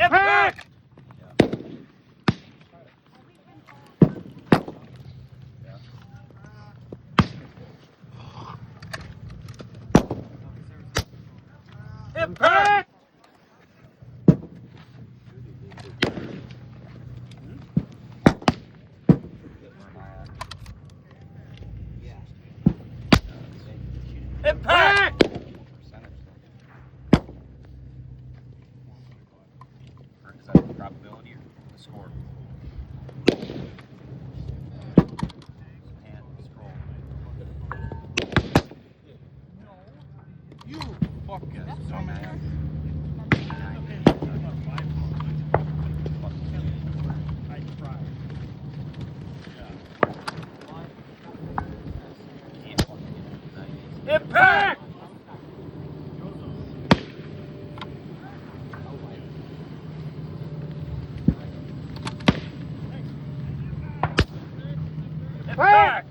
Impact! Impact! Impact! Is that the probability or the score? And scroll. You fucking dumbass. Impact! Impact!